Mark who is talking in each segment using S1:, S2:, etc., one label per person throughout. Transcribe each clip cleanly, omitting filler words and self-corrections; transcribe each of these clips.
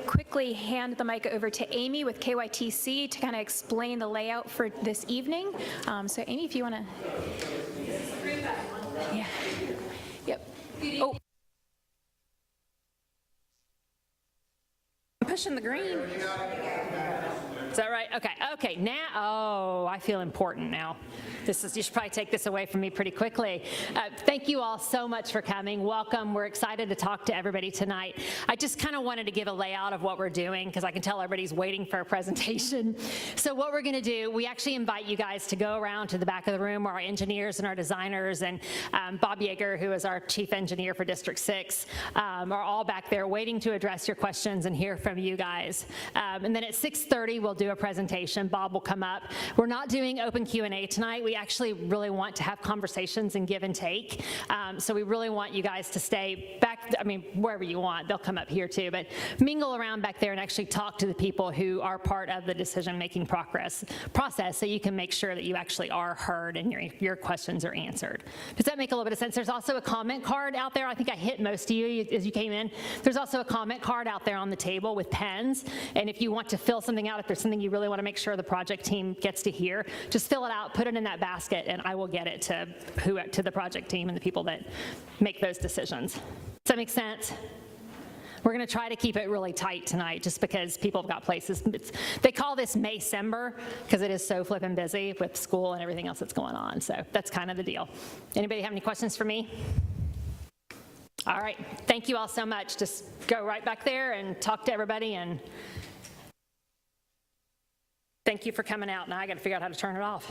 S1: quickly hand the mic over to Amy with KYTC to kind of explain the layout for this evening. So Amy, if you want to. Yeah. Yep. Oh. I'm pushing the green. Is that right? Okay. Okay. Now, oh, I feel important now. You should probably take this away from me pretty quickly. Thank you all so much for coming. Welcome. We're excited to talk to everybody tonight. I just kind of wanted to give a layout of what we're doing because I can tell everybody's waiting for a presentation. So what we're going to do, we actually invite you guys to go around to the back of the room where our engineers and our designers and Bob Yeager, who is our chief engineer for District 6, are all back there waiting to address your questions and hear from you guys. And then at 6:30, we'll do a presentation. Bob will come up. We're not doing open Q&A tonight. We actually really want to have conversations and give and take. So we really want you guys to stay back, I mean, wherever you want. They'll come up here too, but mingle around back there and actually talk to the people who are part of the decision-making process so you can make sure that you actually are heard and your questions are answered. Does that make a little bit of sense? There's also a comment card out there. I think I hit most of you as you came in. There's also a comment card out there on the table with pens. And if you want to fill something out, if there's something you really want to make sure the project team gets to hear, just fill it out, put it in that basket, and I will get it to the project team and the people that make those decisions. Does that make sense? We're going to try to keep it really tight tonight just because people have got places. They call this Maycember because it is so flippin' busy with school and everything else that's going on. So that's kind of the deal. Anybody have any questions for me? All right. Thank you all so much. Just go right back there and talk to everybody. And thank you for coming out. Now I got to figure out how to turn it off.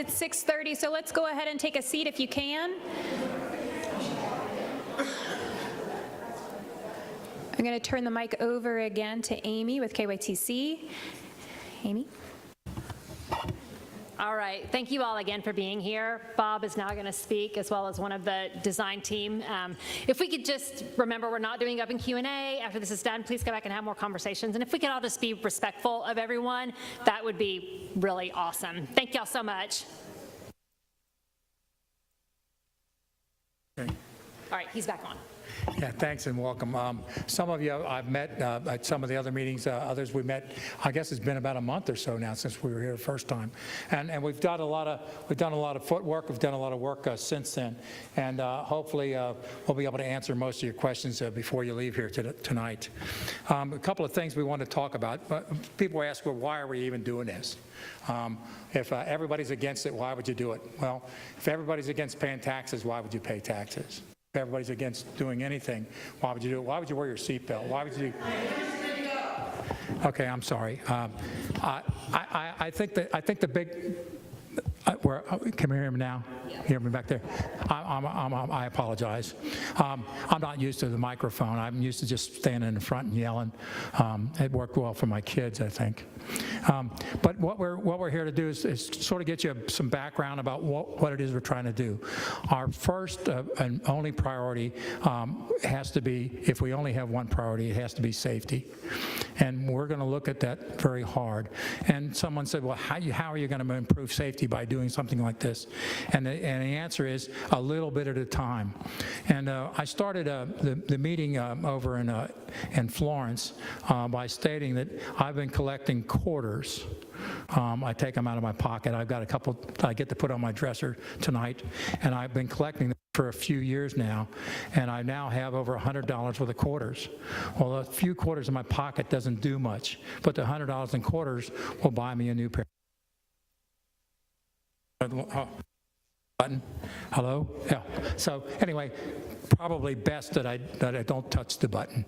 S2: it's 6:30, so let's go ahead and take a seat if you can. I'm going to turn the mic over again to Amy with KYTC. Amy?
S1: All right, thank you all again for being here. Bob is now going to speak, as well as one of the design team. If we could just remember, we're not doing open Q&A. After this is done, please come back and have more conversations. And if we could all just be respectful of everyone, that would be really awesome. Thank y'all so much.
S3: Okay.
S1: All right, he's back on.
S3: Yeah, thanks and welcome. Some of you I've met at some of the other meetings. Others we met. I guess it's been about a month or so now since we were here the first time, and we've done a lot of footwork. We've done a lot of work since then, and hopefully we'll be able to answer most of your questions before you leave here tonight. A couple of things we want to talk about. People ask, well, why are we even doing this? If everybody's against it, why would you do it? Well, if everybody's against paying taxes, why would you pay taxes? If everybody's against doing anything, why would you do it? Why would you wear your seatbelt? Why would you? Okay, I'm sorry. I think the big. Can you hear me now? Yeah. Hear me back there? I apologize. I'm not used to the microphone. I'm used to just standing in the front and yelling. It worked well for my kids, I think. But what we're here to do is sort of get you some background about what it is we're trying to do. Our first and only priority has to be, if we only have one priority, it has to be safety. And we're going to look at that very hard. And someone said, well, how are you going to improve safety by doing something like this? And the answer is a little bit at a time. And I started the meeting over in Florence by stating that I've been collecting quarters. I take them out of my pocket. I've got a couple I get to put on my dresser tonight, and I've been collecting them for a few years now, and I now have over $100 worth of quarters. Well, a few quarters in my pocket doesn't do much, but the $100 in quarters will buy me a new pair. Button. Hello? Yeah. So anyway, probably best that I don't touch the button.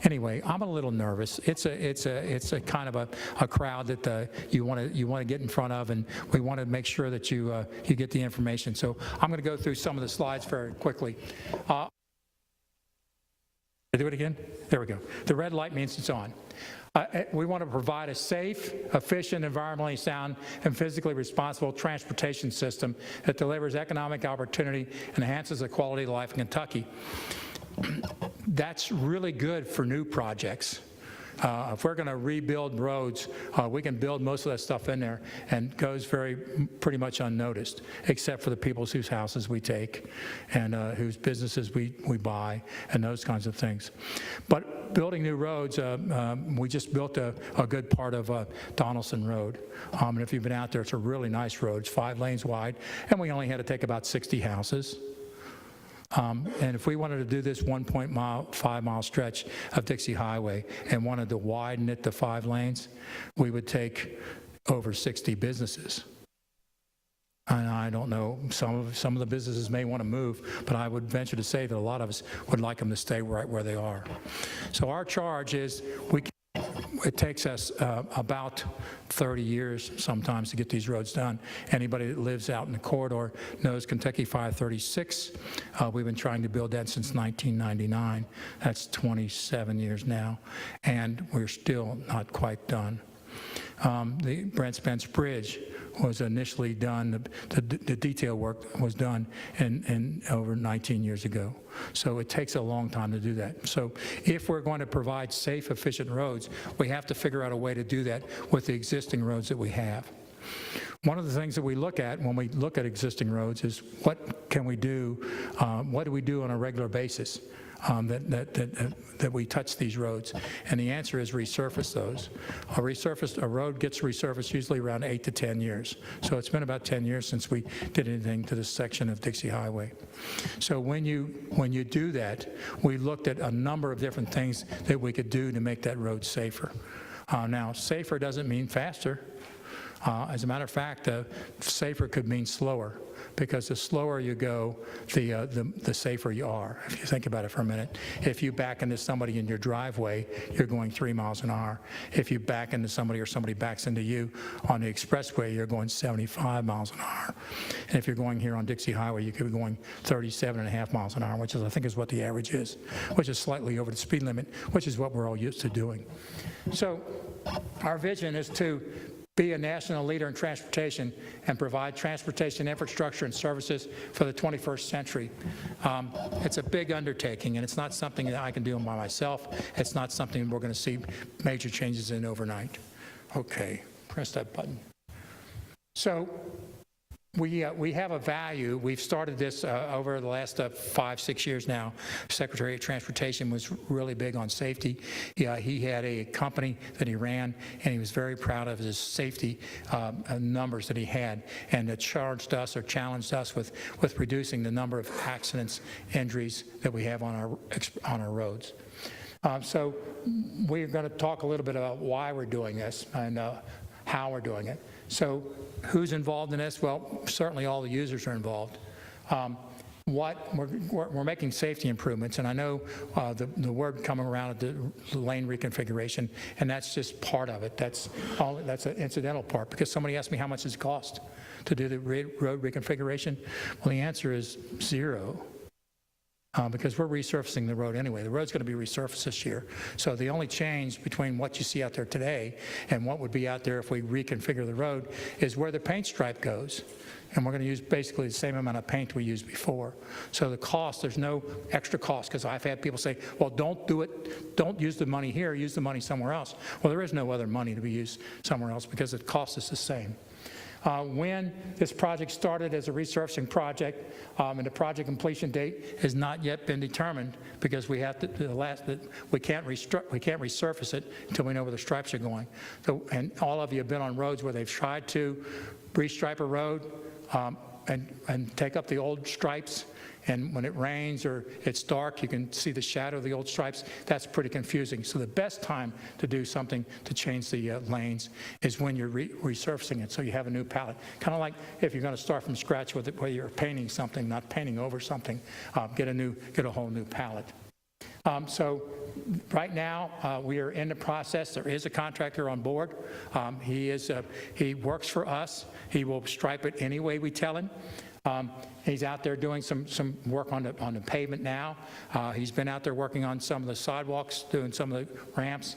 S3: Anyway, I'm a little nervous. It's a kind of a crowd that you want to get in front of, and we want to make sure that you get the information. So I'm going to go through some of the slides very quickly. Do it again? There we go. The red light means it's on. We want to provide a safe, efficient, environmentally sound, and physically responsible transportation system that delivers economic opportunity and enhances the quality of life in Kentucky. That's really good for new projects. If we're going to rebuild roads, we can build most of that stuff in there, and goes pretty much unnoticed, except for the people whose houses we take and whose businesses we buy and those kinds of things. But building new roads, we just built a good part of Donaldson Road. And if you've been out there, it's a really nice road. It's 5 lanes wide, and we only had to take about 60 houses. And if we wanted to do this 1.5 mile stretch of Dixie Highway and wanted to widen it to 5 lanes, we would take over 60 businesses. And I don't know, some of the businesses may want to move, but I would venture to say that a lot of us would like them to stay right where they are. So our charge is it takes us about 30 years sometimes to get these roads done. Anybody that lives out in the corridor knows Kentucky 536. We've been trying to build that since 1999. That's 27 years now, and we're still not quite done. The Brent Spence Bridge was initially done, the detail work was done in over 19 years ago. So it takes a long time to do that. So if we're going to provide safe, efficient roads, we have to figure out a way to do that with the existing roads that we have. One of the things that we look at when we look at existing roads is what can we do, what do we do on a regular basis? That we touch these roads, and the answer is resurface those. A road gets resurfaced usually around 8 to 10 years. So it's been about 10 years since we did anything to this section of Dixie Highway. So when you do that, we looked at a number of different things that we could do to make that road safer. Now, safer doesn't mean faster. As a matter of fact, safer could mean slower. because the slower you go, the safer you are. If you think about it for a minute, if you back into somebody in your driveway, you're going 3 miles an hour. If you back into somebody or somebody backs into you on the expressway, you're going 75 miles an hour. And if you're going here on Dixie Highway, you could be going 37.5 miles an hour, which is, I think, is what the average is, which is slightly over the speed limit, which is what we're all used to doing. So our vision is to be a national leader in transportation and provide transportation infrastructure and services for the 21st century. It's a big undertaking, and it's not something that I can do by myself. It's not something we're going to see major changes in overnight. Okay, press that button. So we have a value. We've started this over the last 5-6 years now. Secretary of Transportation was really big on safety. Yeah, he had a company that he ran, and he was very proud of his safety numbers that he had, and it challenged us with reducing the number of accidents, injuries that we have on our roads. So we're going to talk a little bit about why we're doing this and how we're doing it. So who's involved in this? Well, certainly all the users are involved. We're making safety improvements, and I know the word coming around at the lane reconfiguration, and that's just part of it. That's an incidental part, because somebody asked me how much does it cost to do the road reconfiguration. Well, the answer is zero. Because we're resurfacing the road anyway. The road's going to be resurfaced this year. So the only change between what you see out there today and what would be out there if we reconfigure the road is where the paint stripe goes. And we're going to use basically the same amount of paint we used before. So the cost, there's no extra cost, because I've had people say, well, don't do it, don't use the money here, use the money somewhere else. Well, there is no other money to be used somewhere else because the cost is the same. When this project started as a resurfacing project, and the project completion date has not yet been determined, because we have to, we can't resurface it until we know where the stripes are going. So, and all of you have been on roads where they've tried to restripe a road and take up the old stripes. And when it rains or it's dark, you can see the shadow of the old stripes. That's pretty confusing. So the best time to do something to change the lanes is when you're resurfacing it, so you have a new palette. Kind of like if you're going to start from scratch with it, where you're painting something, not painting over something, get a whole new palette. So right now, we are in the process. There is a contractor on board. He works for us. He will stripe it any way we tell him. He's out there doing some work on the pavement now. He's been out there working on some of the sidewalks, doing some of the ramps.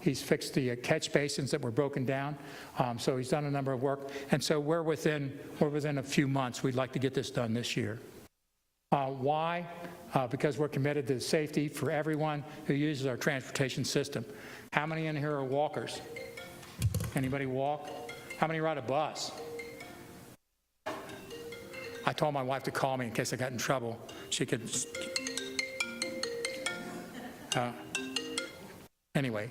S3: He's fixed the catch basins that were broken down. So he's done a number of work. And so we're within a few months. We'd like to get this done this year. Why? Because we're committed to safety for everyone who uses our transportation system. How many in here are walkers? Anybody walk? How many ride a bus? I told my wife to call me in case I got in trouble. She could. Anyway,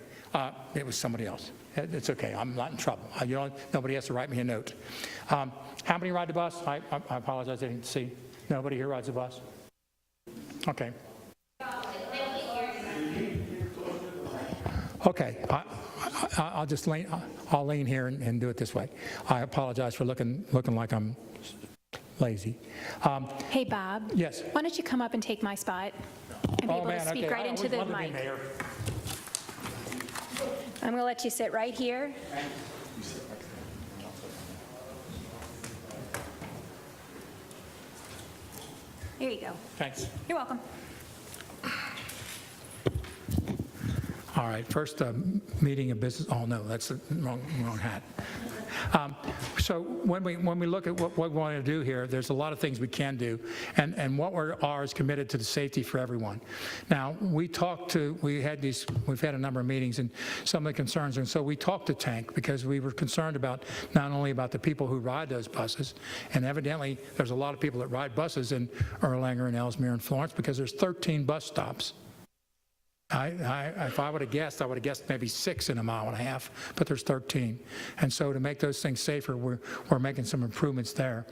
S3: it was somebody else. It's okay. I'm not in trouble. Nobody has to write me a note. How many ride the bus? I apologize. I didn't see. Nobody here rides the bus? Okay. Okay. I'll just lean. I'll lean here and do it this way. I apologize for looking like I'm lazy.
S2: Hey, Bob.
S3: Yes.
S2: Why don't you come up and take my spot and be able to speak right into the mic? I'm going to let you sit right here. Here you go.
S3: Thanks.
S2: You're welcome.
S3: All right, first meeting of business. Oh no, that's the wrong hat. So when we look at what we want to do here, there's a lot of things we can do, and what we are is committed to the safety for everyone. Now we've had a number of meetings and some of the concerns, and so we talked to Tank because we were concerned about not only about the people who ride those buses, and evidently there's a lot of people that ride buses in Erlanger and Ellesmere and Florence because there's 13 bus stops. If I would have guessed, I would have guessed maybe 6 in a mile and a half, but there's 13. And so to make those things safer, we're making some improvements there.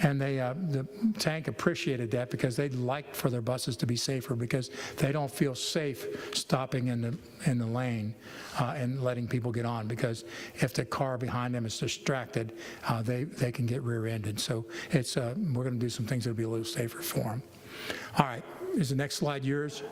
S3: And the tank appreciated that because they'd like for their buses to be safer because they don't feel safe stopping in the lane and letting people get on, because if the car behind them is distracted, they can get rear-ended. So it's we're going to do some things that'll be a little safer for them. All right, is the next slide yours?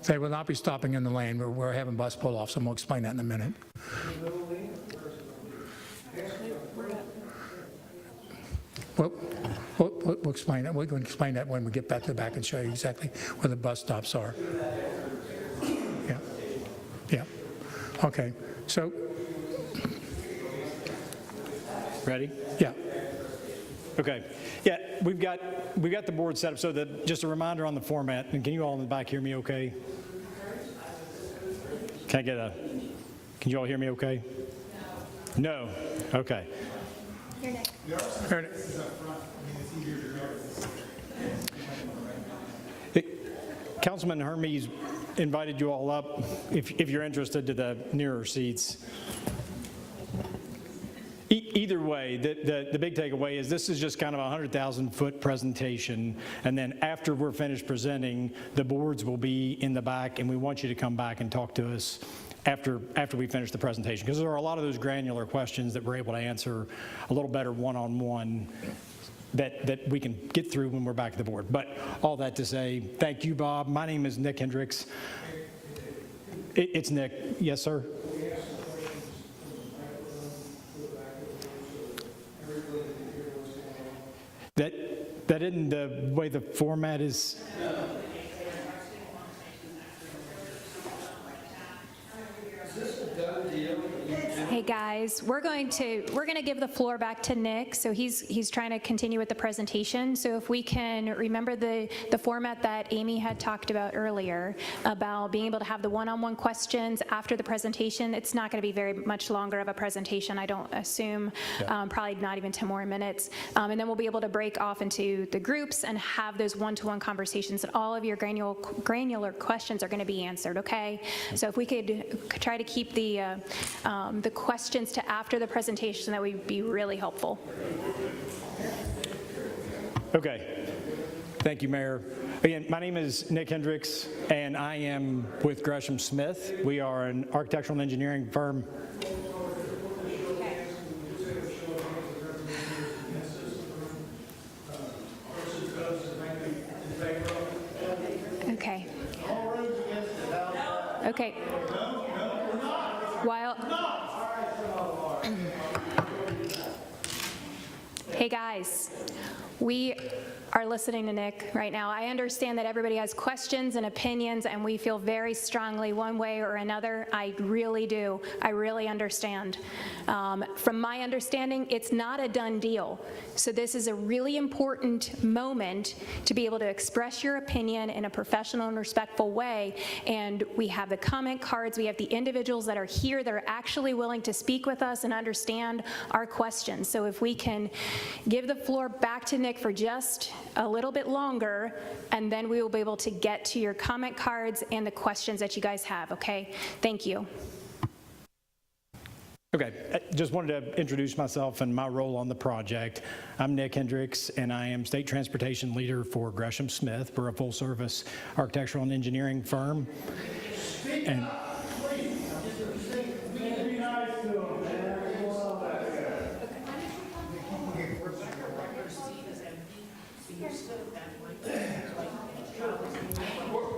S3: They will not be stopping in the lane. We're having bus pull-offs, and we'll explain that in a minute. We'll explain it. We're going to explain that when we get back to the back and show you exactly where the bus stops are. Yeah. Okay. So.
S4: Ready?
S3: Yeah.
S4: Okay. Yeah, we've got the board set up so that, just a reminder on the format, and can you all in the back hear me okay? Can you all hear me okay? No. Okay.
S2: Here, Nick.
S4: Councilman Hermes invited you all up, if you're interested, to the nearer seats. Either way, the big takeaway is this is just kind of a 100,000-foot presentation, and then after we're finished presenting, the boards will be in the back, and we want you to come back and talk to us after we finish the presentation, because there are a lot of those granular questions that we're able to answer a little better one-on-one that we can get through when we're back at the board. But all that to say, thank you, Bob. My name is Nick Hendricks. It's Nick. Yes, sir. That isn't the way the format is.
S2: Hey guys, we're going to give the floor back to Nick. So he's trying to continue with the presentation. So if we can remember the format that Amy had talked about earlier about being able to have the one-on-one questions after the presentation. It's not going to be very much longer of a presentation, I don't assume. Probably not even 10 more minutes. And then we'll be able to break off into the groups and have those one-to-one conversations, and all of your granular questions are going to be answered. Okay. So if we could try to keep the questions to after the presentation, that would be really helpful.
S4: Okay. Thank you, Mayor. Again, my name is Nick Hendricks, and I am with Gresham Smith. We are an architectural and engineering firm.
S2: Okay. Okay. Hey guys, we are listening to Nick right now. I understand that everybody has questions and opinions, and we feel very strongly one way or another. I really do. I really understand. From my understanding, it's not a done deal. So this is a really important moment to be able to express your opinion in a professional and respectful way. And we have the comment cards. We have the individuals that are here that are actually willing to speak with us and understand our questions. So if we can give the floor back to Nick for just a little bit longer, and then we will be able to get to your comment cards and the questions that you guys have, okay? Thank you.
S4: Okay, I just wanted to introduce myself and my role on the project. I'm Nick Hendricks, and I am State Transportation Leader for Gresham Smith. We're a full-service architectural and engineering firm. And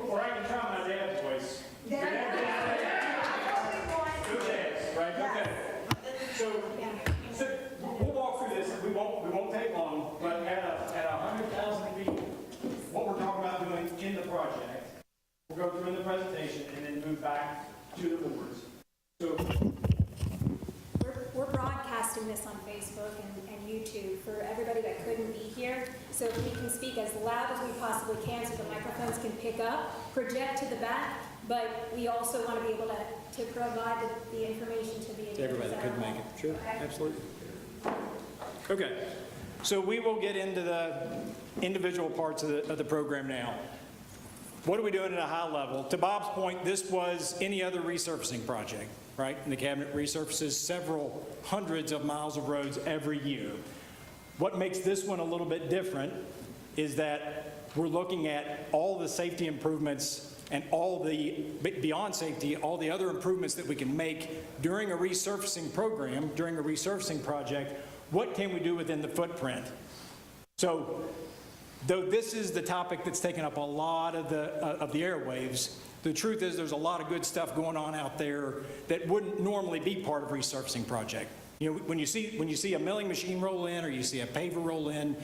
S4: or I can try my dad's voice. Right? Okay. So we'll walk through this. We won't take long, but at 100,000 feet, what we're talking about doing in the project, we'll go through in the presentation and then move back to the boards. So
S2: We're broadcasting this on Facebook and YouTube for everybody that couldn't be here. So if we can speak as loud as we possibly can so the microphones can pick up, project to the back, but we also want to be able to provide the information to the individuals.
S4: everybody that couldn't make it. Sure,
S2: Okay.
S4: absolutely. Okay, so we will get into the individual parts of the program now. What are we doing at a high level? To Bob's point, this was any other resurfacing project, right? And the cabinet resurfaces several hundreds of miles of roads every year. What makes this one a little bit different is that we're looking at all the safety improvements and all the, beyond safety, all the other improvements that we can make during a resurfacing program, during a resurfacing project. What can we do within the footprint? So, though this is the topic that's taken up a lot of the airwaves, the truth is there's a lot of good stuff going on out there that wouldn't normally be part of a resurfacing project. You know, when you see a milling machine roll in or you see a paver roll in,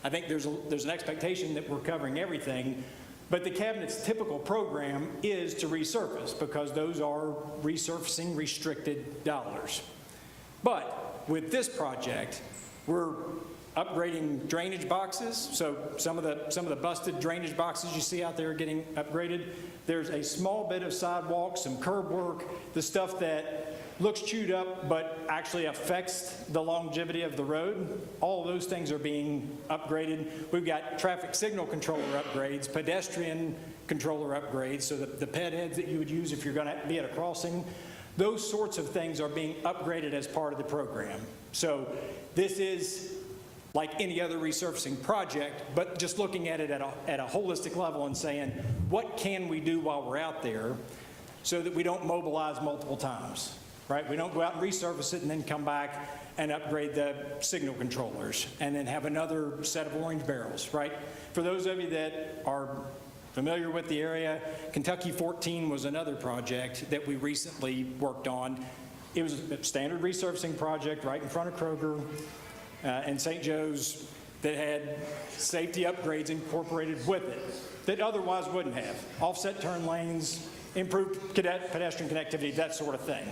S4: I think there's an expectation that we're covering everything. But the cabinet's typical program is to resurface because those are resurfacing restricted dollars. But with this project, we're upgrading drainage boxes. So some of the busted drainage boxes you see out there are getting upgraded. There's a small bit of sidewalk, some curb work, the stuff that looks chewed up but actually affects the longevity of the road. All of those things are being upgraded. We've got traffic signal controller upgrades, pedestrian controller upgrades, so the ped heads that you would use if you're going to be at a crossing. Those sorts of things are being upgraded as part of the program. So this is like any other resurfacing project, but just looking at it at a holistic level and saying, what can we do while we're out there so that we don't mobilize multiple times, right? We don't go out and resurface it and then come back and upgrade the signal controllers and then have another set of orange barrels, right? For those of you that are familiar with the area, Kentucky 14 was another project that we recently worked on. It was a standard resurfacing project right in front of Kroger and St. Joe's that had safety upgrades incorporated with it that otherwise wouldn't have. Offset turn lanes, improved pedestrian connectivity, that sort of thing.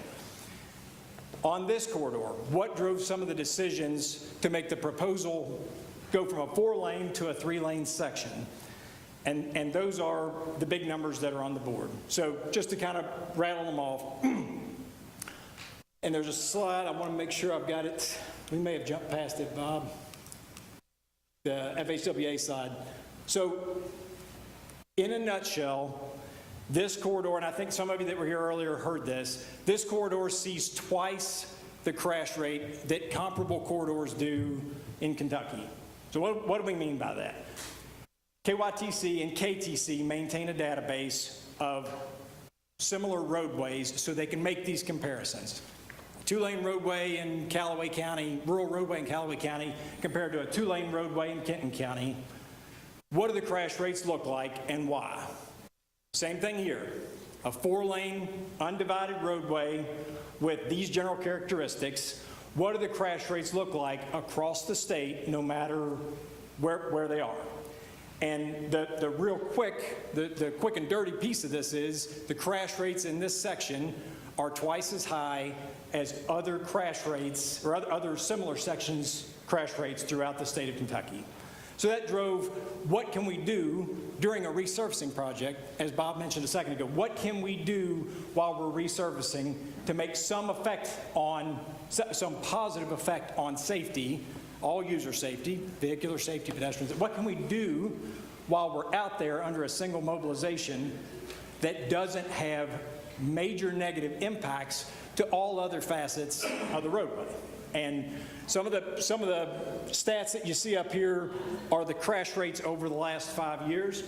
S4: On this corridor, what drove some of the decisions to make the proposal go from a 4-lane to a 3-lane section? And those are the big numbers that are on the board. So just to kind of rattle them off. And there's a slide, I want to make sure I've got it. We may have jumped past it, Bob. The FHWA side. So in a nutshell, this corridor, and I think some of you that were here earlier heard this corridor sees twice the crash rate that comparable corridors do in Kentucky. So what do we mean by that? KYTC and KTC maintain a database of similar roadways so they can make these comparisons. 2-lane roadway in Callaway County, rural roadway in Callaway County, compared to a 2-lane roadway in Kenton County. What do the crash rates look like and why? Same thing here. A 4-lane undivided roadway with these general characteristics. What do the crash rates look like across the state, no matter where they are? And the real quick, the quick and dirty piece of this is the crash rates in this section are twice as high as other crash rates or other similar sections crash rates throughout the state of Kentucky. So that drove what can we do during a resurfacing project, as Bob mentioned a second ago, what can we do while we're resurfacing to make some positive effect on safety, all user safety, vehicular safety, pedestrians. What can we do while we're out there under a single mobilization that doesn't have major negative impacts to all other facets of the roadway? And some of the stats that you see up here are the crash rates over the last 5 years.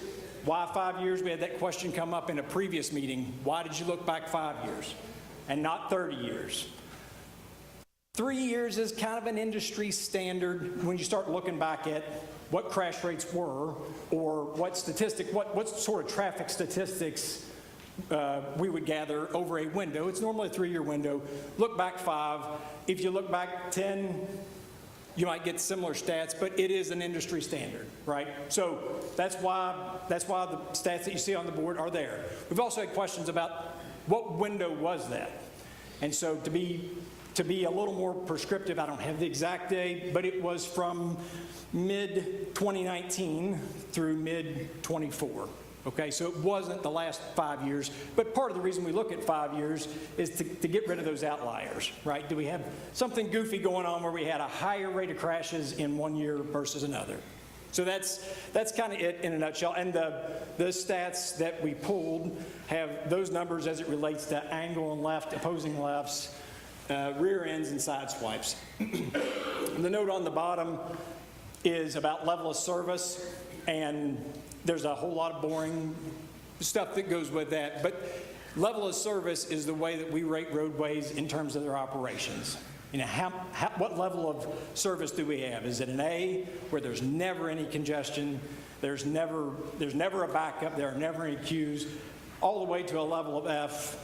S4: Why 5 years? We had that question come up in a previous meeting. Why did you look back 5 years and not 30 years? 3 years is kind of an industry standard when you start looking back at what crash rates were or what sort of traffic statistics we would gather over a window. It's normally a 3-year window. Look back 5. If you look back 10, you might get similar stats, but it is an industry standard, right? So that's why the stats that you see on the board are there. We've also had questions about what window was that? And so to be a little more prescriptive, I don't have the exact date, but it was from mid-2019 through mid-24. Okay, so it wasn't the last 5 years, but part of the reason we look at 5 years is to get rid of those outliers, right? Do we have something goofy going on where we had a higher rate of crashes in 1 year versus another? So that's kind of it in a nutshell. And the stats that we pulled have those numbers as it relates to angle and left, opposing lefts, rear ends, and side swipes. The note on the bottom is about level of service, and there's a whole lot of boring stuff that goes with that. But level of service is the way that we rate roadways in terms of their operations. You know, what level of service do we have? Is it an A, where there's never any congestion, there's never a backup, there are never any queues, all the way to a level of F,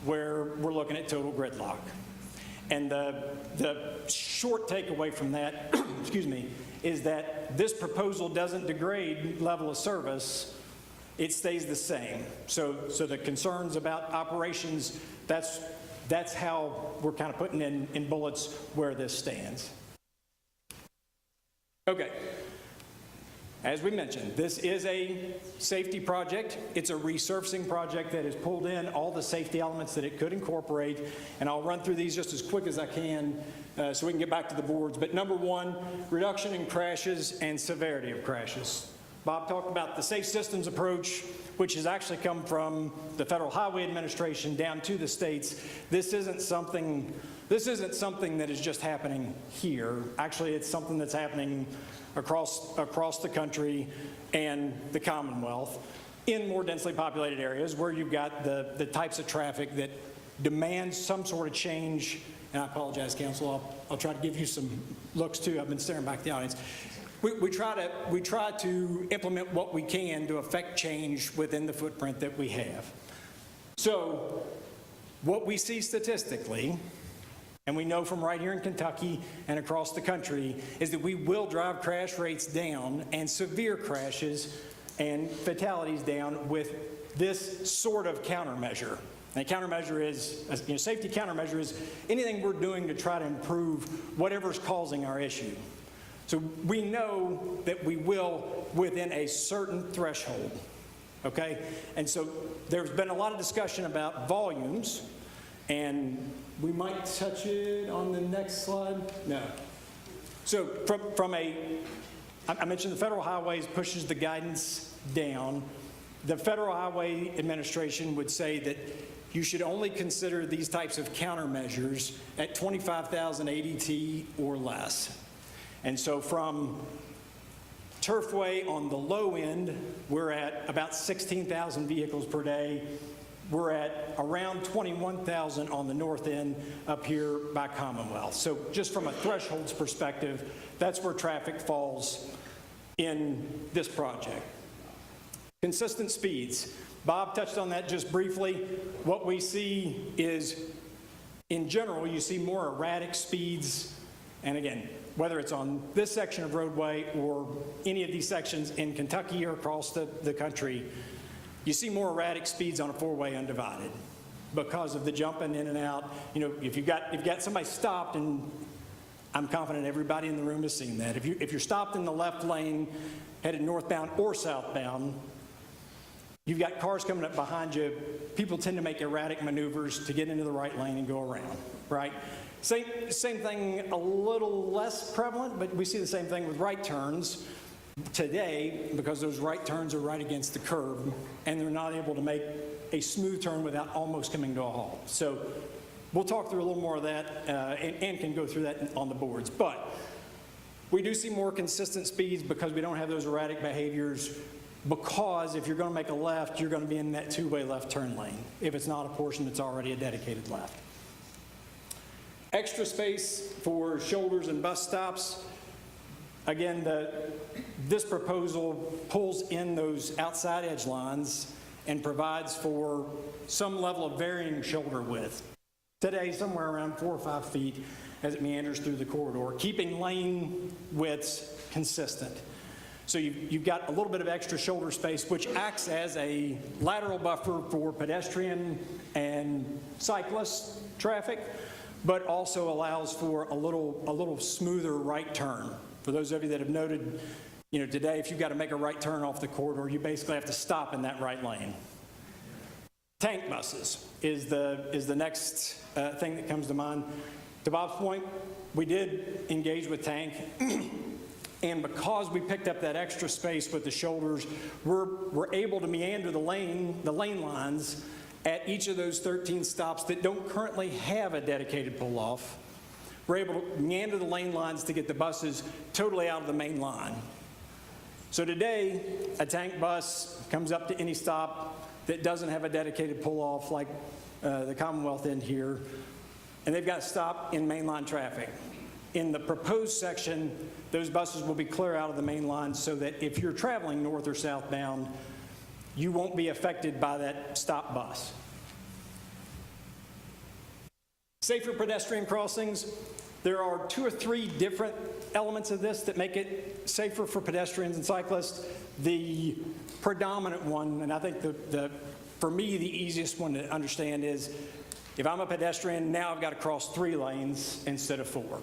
S4: where we're looking at total gridlock. And the short takeaway from that, excuse me, is that this proposal doesn't degrade level of service, it stays the same. So the concerns about operations, that's how we're kind of putting in bullets where this stands. Okay. As we mentioned, this is a safety project. It's a resurfacing project that has pulled in all the safety elements that it could incorporate. And I'll run through these just as quick as I can so we can get back to the boards. But number one, reduction in crashes and severity of crashes. Bob talked about the safe systems approach, which has actually come from the Federal Highway Administration down to the states. This isn't something that is just happening here. Actually, it's something that's happening across the country and the Commonwealth in more densely populated areas where you've got the types of traffic that demands some sort of change. And I apologize, Council, I'll try to give you some looks too. I've been staring back at the audience. We try to implement what we can to affect change within the footprint that we have. So what we see statistically, and we know from right here in Kentucky and across the country, is that we will drive crash rates down and severe crashes and fatalities down with this sort of countermeasure. And countermeasure is, safety countermeasure is anything we're doing to try to improve whatever's causing our issue. So we know that we will within a certain threshold, okay? And so there's been a lot of discussion about volumes, and we might touch it on the next slide. No. So I mentioned the Federal Highways pushes the guidance down. The Federal Highway Administration would say that you should only consider these types of countermeasures at 25,000 ADT or less. And so from Turfway on the low end, we're at about 16,000 vehicles per day. We're at around 21,000 on the north end up here by Commonwealth. So just from a thresholds perspective, that's where traffic falls in this project. Consistent speeds. Bob touched on that just briefly. What we see is, in general, you see more erratic speeds. And again, whether it's on this section of roadway or any of these sections in Kentucky or across the country, you see more erratic speeds on a four-way undivided because of the jumping in and out. You know, if you've got somebody stopped, and I'm confident everybody in the room has seen that. If you're stopped in the left lane, headed northbound or southbound, you've got cars coming up behind you. People tend to make erratic maneuvers to get into the right lane and go around, right? Same thing, a little less prevalent, but we see the same thing with right turns today because those right turns are right against the curb and they're not able to make a smooth turn without almost coming to a halt. So we'll talk through a little more of that and can go through that on the boards. But we do see more consistent speeds because we don't have those erratic behaviors, because if you're going to make a left, you're going to be in that two-way left turn lane if it's not a portion that's already a dedicated left. Extra space for shoulders and bus stops. Again, this proposal pulls in those outside edge lines and provides for some level of varying shoulder width. Today, somewhere around 4 or 5 feet as it meanders through the corridor, keeping lane widths consistent. So you've got a little bit of extra shoulder space, which acts as a lateral buffer for pedestrian and cyclist traffic, but also allows for a little smoother right turn. For those of you that have noted Today, if you've got to make a right turn off the corridor, you basically have to stop in that right lane. Tank buses is the next thing that comes to mind. To Bob's point, we did engage with tank, and because we picked up that extra space with the shoulders, we're able to meander the lane lines at each of those 13 stops that don't currently have a dedicated pull-off. We're able to meander the lane lines to get the buses totally out of the main line. So today, a tank bus comes up to any stop that doesn't have a dedicated pull-off like the Commonwealth end here, and they've got to stop in mainline traffic. In the proposed section, those buses will be clear out of the main line so that if you're traveling north or southbound, you won't be affected by that stop bus. Safer pedestrian crossings. There are 2 or 3 different elements of this that make it safer for pedestrians and cyclists. The predominant one, and I think for me the easiest one to understand, is if I'm a pedestrian, now I've got to cross 3 lanes instead of 4.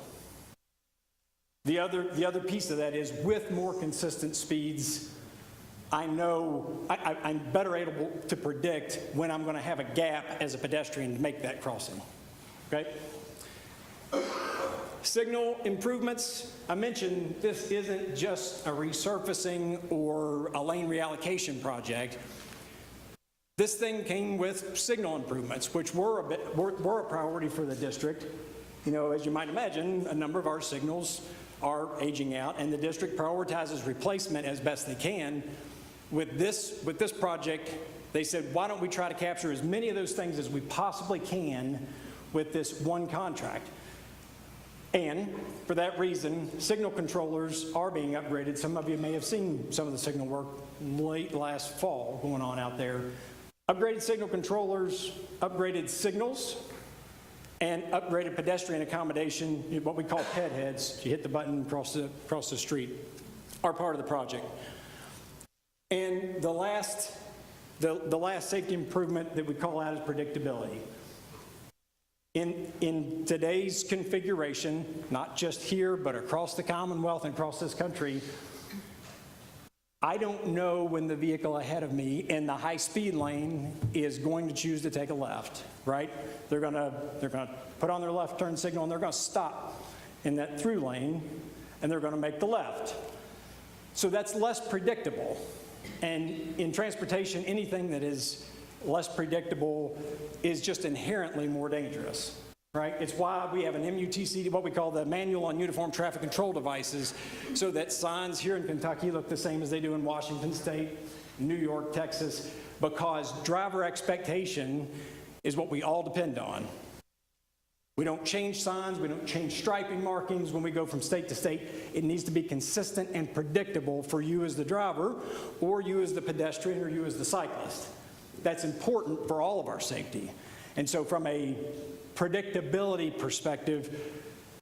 S4: The other piece of that is with more consistent speeds, I know I'm better able to predict when I'm going to have a gap as a pedestrian to make that crossing. Okay? Signal improvements. I mentioned this isn't just a resurfacing or a lane reallocation project. This thing came with signal improvements, which were a priority for the district. As you might imagine, a number of our signals are aging out, and the district prioritizes replacement as best they can. With this project, they said, why don't we try to capture as many of those things as we possibly can with this one contract? And for that reason, signal controllers are being upgraded. Some of you may have seen some of the signal work late last fall going on out there. Upgraded signal controllers, upgraded signals, and upgraded pedestrian accommodation, what we call ped heads. You hit the button across the street, are part of the project. And the last safety improvement that we call out is predictability. In today's configuration, not just here, but across the Commonwealth and across this country, I don't know when the vehicle ahead of me in the high-speed lane is going to choose to take a left, right? They're gonna put on their left turn signal, and they're gonna stop in that through lane, and they're gonna make the left. So that's less predictable. And in transportation, anything that is less predictable is just inherently more dangerous, right? It's why we have an MUTCD, what we call the Manual on Uniform Traffic Control Devices, so that signs here in Kentucky look the same as they do in Washington State, New York, Texas, because driver expectation is what we all depend on. We don't change signs, we don't change striping markings when we go from state to state. It needs to be consistent and predictable for you as the driver, or you as the pedestrian, or you as the cyclist. That's important for all of our safety. And so from a predictability perspective,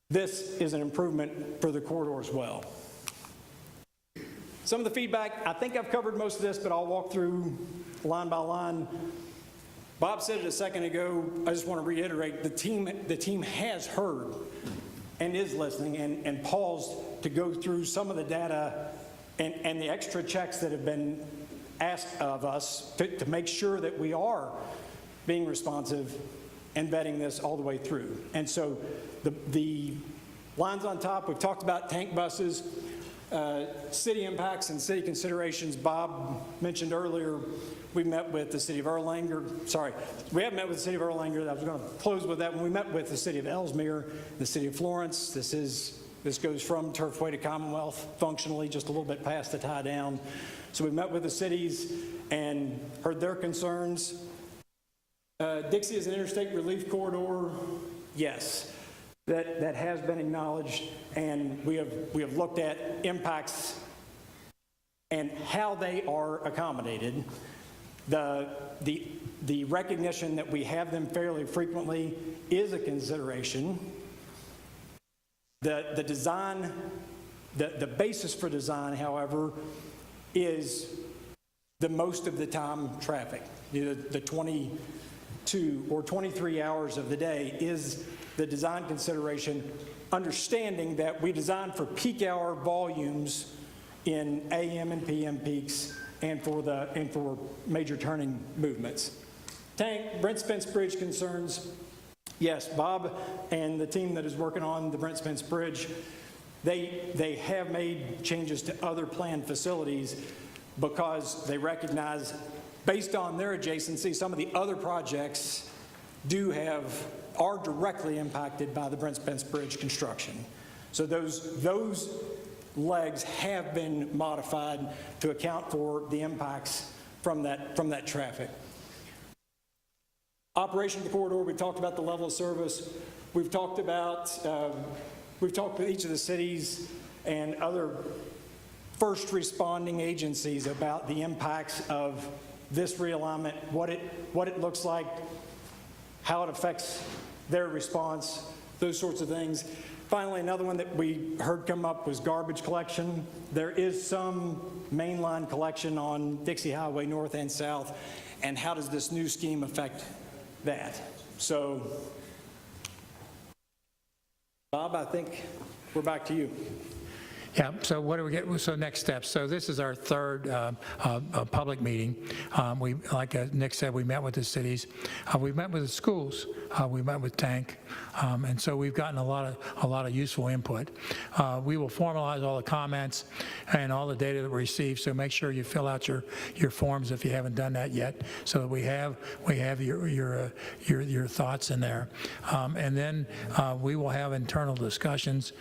S4: this is an improvement for the corridor as well. Some of the feedback, I think I've covered most of this, but I'll walk through line by line. Bob said it a second ago. I just want to reiterate, the team has heard and is listening and paused to go through some of the data and the extra checks that have been asked of us to make sure that we are being responsive and vetting this all the way through. And so the lines on top, we've talked about tank buses, city impacts and city considerations. Bob mentioned earlier, we met with the city of Erlanger. Sorry, we haven't met with the city of Erlanger. I was going to close with that. When we met with the city of Ellesmere, the city of Florence, this goes from Turfway to Commonwealth functionally, just a little bit past the tie down. So we met with the cities and heard their concerns. Dixie is an interstate relief corridor. Yes, that has been acknowledged, and we have looked at impacts and how they are accommodated. The recognition that we have them fairly frequently is a consideration. The design, the basis for design, however, is the most of the time traffic. The 22 or 23 hours of the day is the design consideration, understanding that we design for peak hour volumes in AM and PM peaks and for major turning movements. Tank, Brent Spence Bridge concerns. Yes, Bob and the team that is working on the Brent Spence Bridge, they have made changes to other planned facilities because they recognize, based on their adjacency, some of the other projects are directly impacted by the Brent Spence Bridge construction. So those legs have been modified to account for the impacts from that traffic. Operation of the corridor, we talked about the level of service. We've talked with each of the cities and other first responding agencies about the impacts of this realignment, what it looks like, how it affects their response, those sorts of things. Finally, another one that we heard come up was garbage collection. There is some mainline collection on Dixie Highway North and South, and how does this new scheme affect that? So, Bob, I think we're back to you.
S3: Yeah, so what do we get? So next steps. So this is our third public meeting. Like Nick said, we met with the cities. We met with the schools. We met with Tank. And so we've gotten a lot of useful input. We will formalize all the comments and all the data that we receive. So make sure you fill out your forms if you haven't done that yet, so that we have your thoughts in there. And then we will have internal discussions.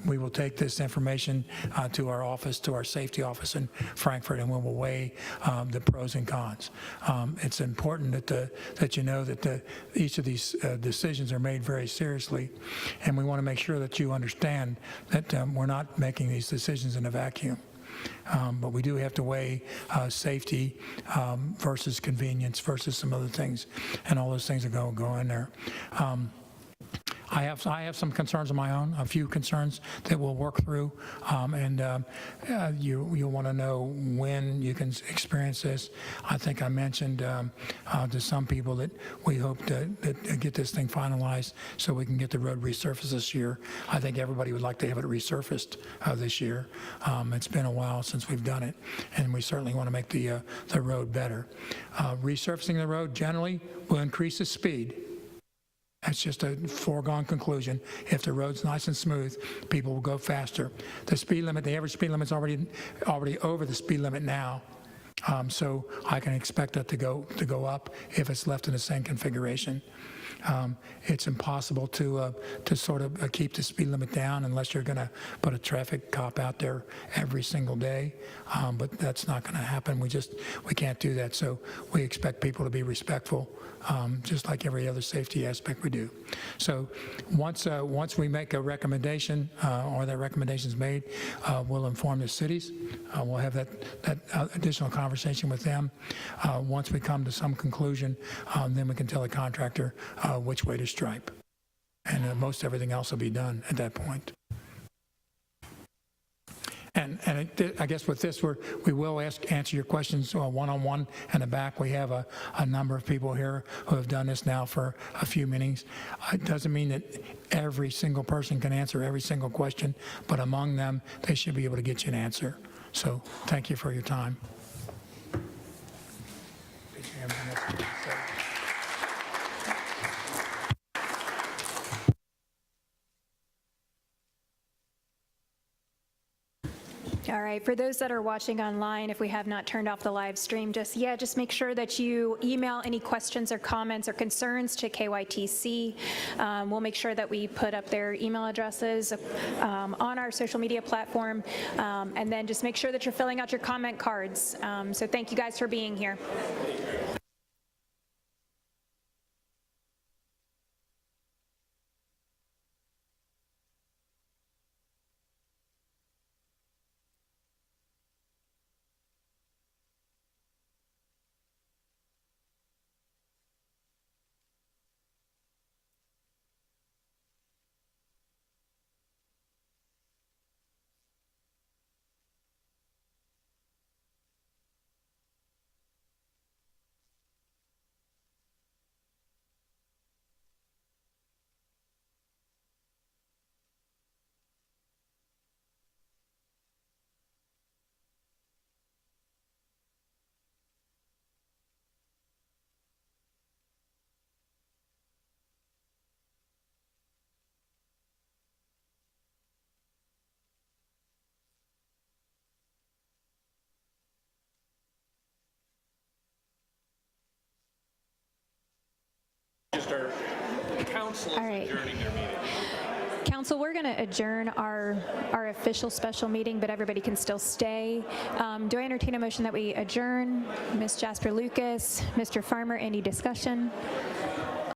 S3: We will take this information to our office, to our safety office in Frankfurt, and we will weigh the pros and cons. It's important that you know that each of these decisions are made very seriously, and we want to make sure that you understand that we're not making these decisions in a vacuum. But we do have to weigh safety versus convenience versus some other things, and all those things that go in there. I have some concerns of my own, a few concerns that we'll work through, and you'll want to know when you can experience this. I think I mentioned to some people that we hope to get this thing finalized so we can get the road resurfaced this year. I think everybody would like to have it resurfaced this year. It's been a while since we've done it, and we certainly want to make the road better. Resurfacing the road generally will increase the speed. That's just a foregone conclusion. If the road's nice and smooth, people will go faster. The speed limit, the average speed limit's already over the speed limit now. So I can expect that to go up if it's left in the same configuration. It's impossible to sort of keep the speed limit down unless you're going to put a traffic cop out there every single day. But that's not going to happen. We can't do that. So we expect people to be respectful, just like every other safety aspect we do. So once we make a recommendation or that recommendation's made, we'll inform the cities. We'll have that additional conversation with them. Once we come to some conclusion, then we can tell the contractor which way to stripe. And most everything else will be done at that point. And I guess with this, we will answer your questions one-on-one in the back. We have a number of people here who have done this now for a few meetings. It doesn't mean that every single person can answer every single question, but among them, they should be able to get you an answer. So thank you for your time.
S2: All right, for those that are watching online, if we have not turned off the live stream, just make sure that you email any questions or comments or concerns to KYTC. We'll make sure that we put up their email addresses on our social media platform, and then just make sure that you're filling out your comment cards. So thank you guys for being here.
S5: council
S2: All
S5: is
S2: right.
S5: adjourning their meeting.
S2: Council, we're going to adjourn our official special meeting, but everybody can still stay. Do I entertain a motion that we adjourn? Ms. Jasper Lucas, Mr. Farmer, any discussion?